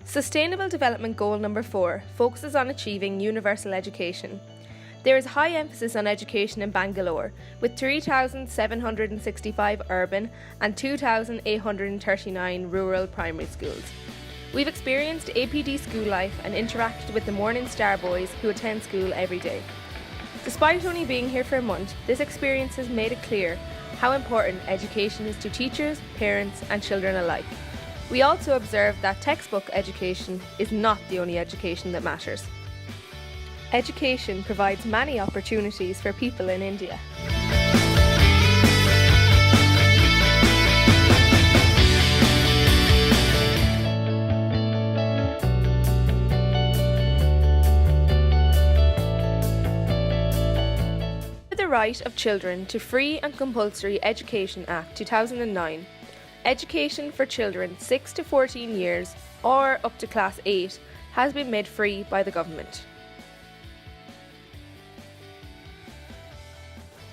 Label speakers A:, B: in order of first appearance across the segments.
A: Sustainable Development Goal number 4 focuses on achieving universal education. There is high emphasis on education in Bangalore, with 3,765 urban and 2,839 rural primary schools. We've experienced APD school life and interacted with the Morning Star boys who attend school every day. Despite only being here for a month, this experience has made it clear how important education is to teachers, parents and children alike. We also observed that textbook education is not the only education that matters. Education provides many opportunities for people in India. The Right of Children to Free and Compulsory Education Act 2009, education for children 6 to 14 years or up to class 8 has been made free by the government.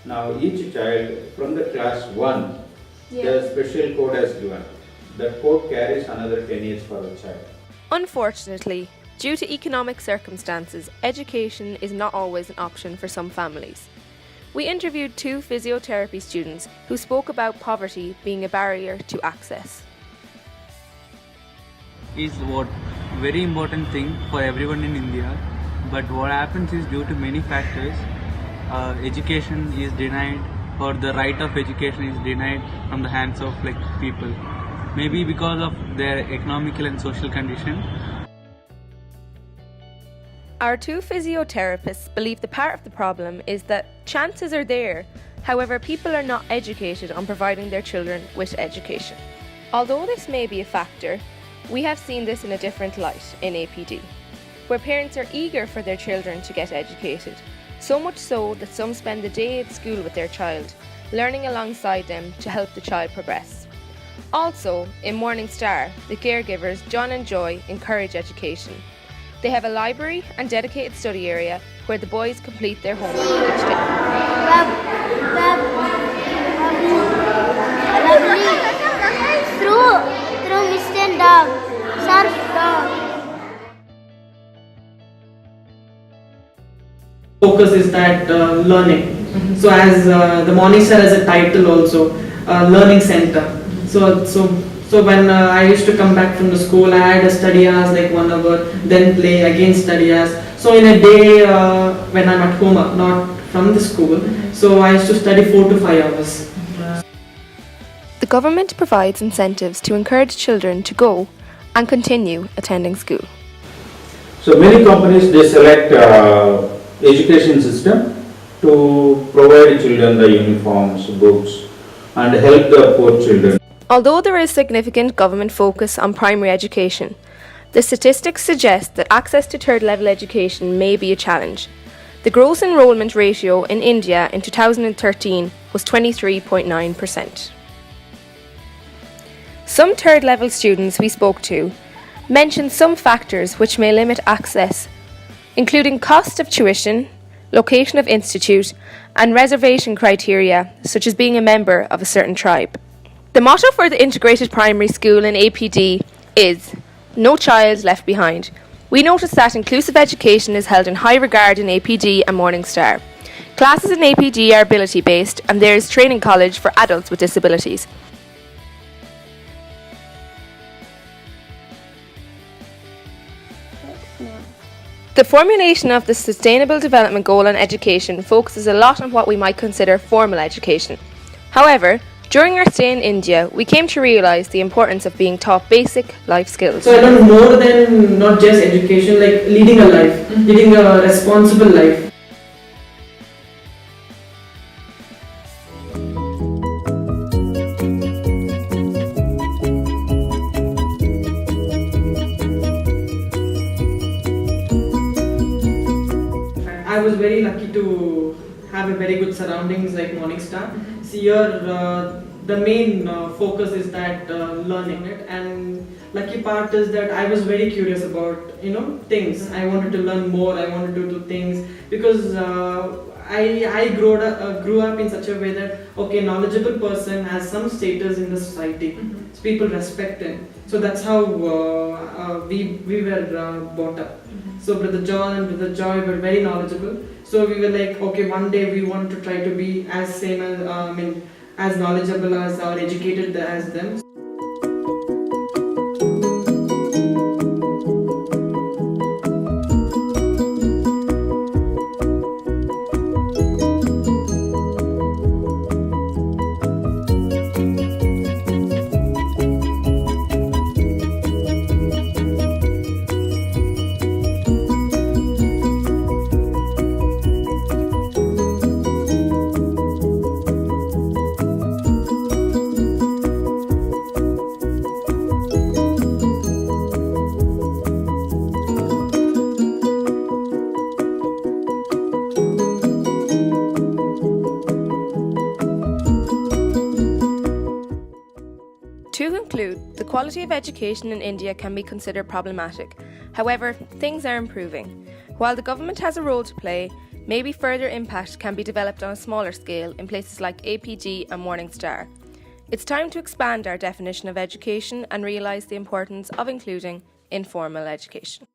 B: Now each child from the class 1, the special code has given. That code carries another 10 years for the child.
A: Unfortunately, due to economic circumstances, education is not always an option for some families. We interviewed 2 physiotherapy students who spoke about poverty being a barrier to access.
C: Is what very important thing for everyone in India, but what happens is due to many factors, education is denied, or the right of education is denied from the hands of people. Maybe because of their economical and social condition.
A: Our 2 physiotherapists believe the part of the problem is that chances are there, however people are not educated on providing their children with education. Although this may be a factor, we have seen this in a different light in APD, where parents are eager for their children to get educated, so much so that some spend the day at school with their child, learning alongside them to help the child progress. Also, in Morning Star, the caregivers John and Joy encourage education. They have a library and dedicated study area where the boys complete their homework each day.
D: Through Mr. Dog, Surf Dog.
E: Focus is that learning. So as the Morning Star has a title also, learning center. So when I used to come back from the school, I had a study hours like 1 hour, then play, again study hours. So in a day when I'm at home, not from the school, so I used to study 4 to 5 hours.
A: The government provides incentives to encourage children to go and continue attending school.
B: So many companies, they select education system to provide children the uniforms, books and help the poor children.
A: Although there is significant government focus on primary education, the statistics suggest that access to third level education may be a challenge. The gross enrolment ratio in India in 2013 was 23.9%. Some third level students we spoke to mentioned some factors which may limit access, including cost of tuition, location of institute, and reservation criteria such as being a member of a certain tribe. The motto for the integrated primary school in APD is "No child left behind." We noticed that inclusive education is held in high regard in APD and Morning Star. Classes in APD are ability based and there is training college for adults with disabilities. The formulation of the Sustainable Development Goal on education focuses a lot on what we might consider formal education. However, during our stay in India, we came to realise the importance of being taught basic life skills.
E: So I learned more than not just education, like leading a life, leading a responsible life. I was very lucky to have a very good surroundings like Morning Star. See here, the main focus is that learning it, and lucky part is that I was very curious about things. I wanted to learn more. I wanted to do things because I grew up in such a way that okay, knowledgeable person has some status in the society, so people respect him. So that's how we were brought up. So Brother John and Brother Joy were very knowledgeable. So we were like, okay, one day we want to try to be as same as as knowledgeable as or educated as them.
A: To conclude, the quality of education in India can be considered problematic. However, things are improving. While the government has a role to play, maybe further impact can be developed on a smaller scale in places like APG and Morning Star. It's time to expand our definition of education and realise the importance of including informal education.